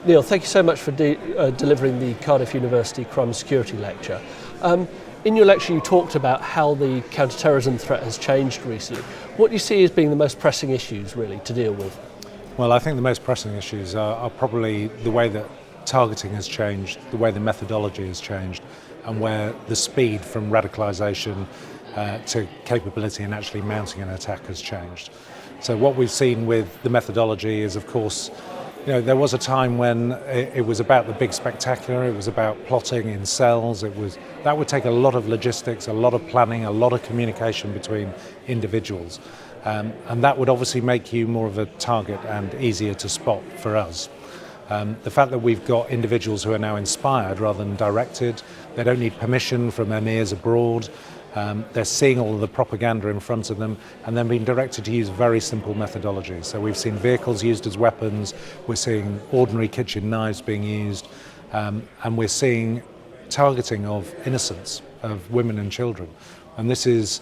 Neil, thank you so much for delivering the Cardiff University Crime and Security lecture. In your lecture you talked about how the counter-terrorism threat has changed recently. What do you see as being the most pressing issues really to deal with? Well, I think the most pressing issues are probably the way that targeting has changed, the way the methodology has changed, and where the speed from radicalisation to capability in actually mounting an attack has changed. So what we've seen with the methodology is, of course, there was a time when it was about the big spectacular, it was about plotting in cells, that would take a lot of logistics, a lot of planning, a lot of communication between individuals. And that would obviously make you more of a target and easier to spot for us. The fact that we've got individuals who are now inspired rather than directed, they don't need permission from emirs abroad, they're seeing all of the propaganda in front of them and then being directed to use very simple methodologies. So we've seen vehicles used as weapons, we're seeing ordinary kitchen knives being used, and we're seeing targeting of innocents, of women and children. And this is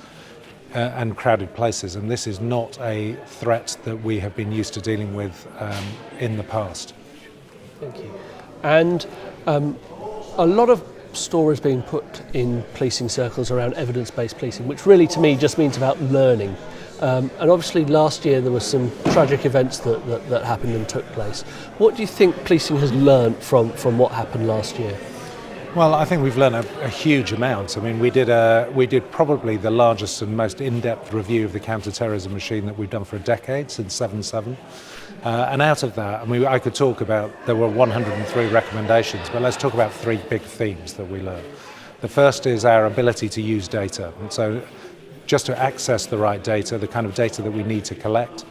and crowded places, and this is not a threat that we have been used to dealing with in the past. Thank you. And a lot of stories being put in policing circles around evidence-based policing, which really to me just means about learning. And obviously last year there were some tragic events that happened and took place. What do you think policing has learned from what happened last year? Well, I think we've learned a huge amount. I mean, we did probably the largest and most in-depth review of the counter-terrorism machine that we've done for a decade, since 7/7. And out of that, I mean, I could talk about, there were 103 recommendations, but let's talk about three big themes that we learned. The first is our ability to use data. And so just to access the right data, the kind of data that we need to collect,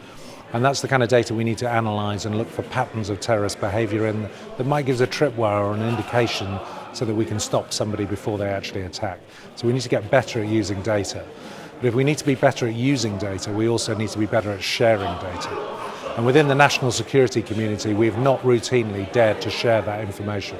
and that's the kind of data we need to analyse and look for patterns of terrorist behaviour in that might give us a tripwire or an indication so that we can stop somebody before they actually attack. So we need to get better at using data. But if we need to be better at using data, we also need to be better at sharing data. And within the national security community, we have not routinely dared to share that information.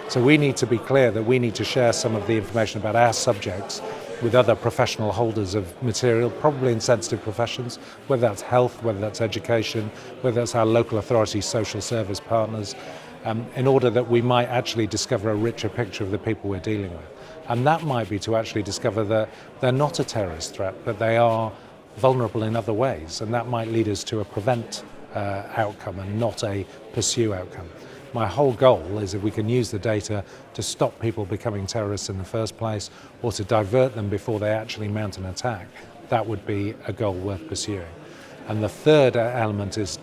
So we need to be clear that we need to share some of the information about our subjects with other professional holders of material, probably in sensitive professions, whether that's health, whether that's education, whether that's our local authority social service partners, in order that we might actually discover a richer picture of the people we're dealing with. And that might be to actually discover that they're not a terrorist threat, but they are vulnerable in other ways, and that might lead us to a prevent outcome and not a pursue outcome. My whole goal is if we can use the data to stop people becoming terrorists in the first place or to divert them before they actually mount an attack, that would be a goal worth pursuing. And the third element is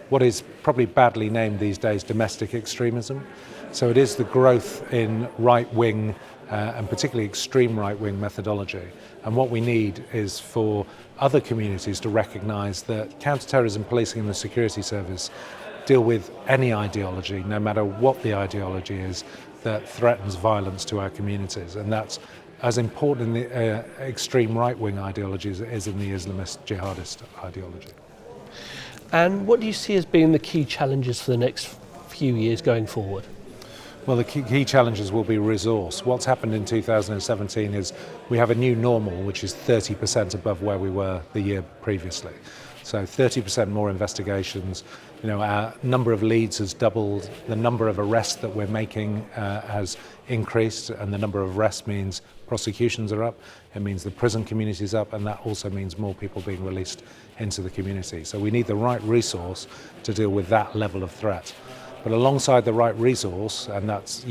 what is probably badly named these days domestic extremism. So it is the growth in right-wing and particularly extreme right-wing methodology. And what we need is for other communities to recognise that counter-terrorism policing and the security service deal with any ideology, no matter what the ideology is, that threatens violence to our communities. And that's as important in the extreme right-wing ideology as it is in the Islamist jihadist ideology. And what do you see as being the key challenges for the next few years going forward? Well, the key challenges will be resource. What's happened in 2017 is we have a new normal, which is 30% above where we were the year previously. So 30% more investigations. Our number of leads has doubled. The number of arrests that we're making has increased, and the number of arrests means prosecutions are up. It means the prison community is up, and that also means more people being released into the community. So we need the right resource to deal with that level of threat. But alongside the right resource, and that's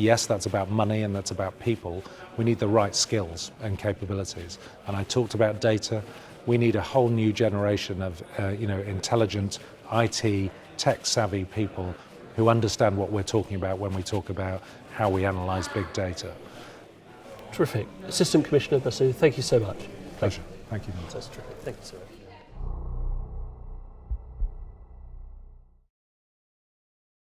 about money and that's about people, we need the right skills and capabilities. And I talked about data. We need a whole new generation of intelligent IT, tech-savvy people who understand what we're talking about when we talk about how we analyse big data. Terrific. Assistant Commissioner Basu, thank you so much. Pleasure. Thank you. That's terrific. Thank you so much.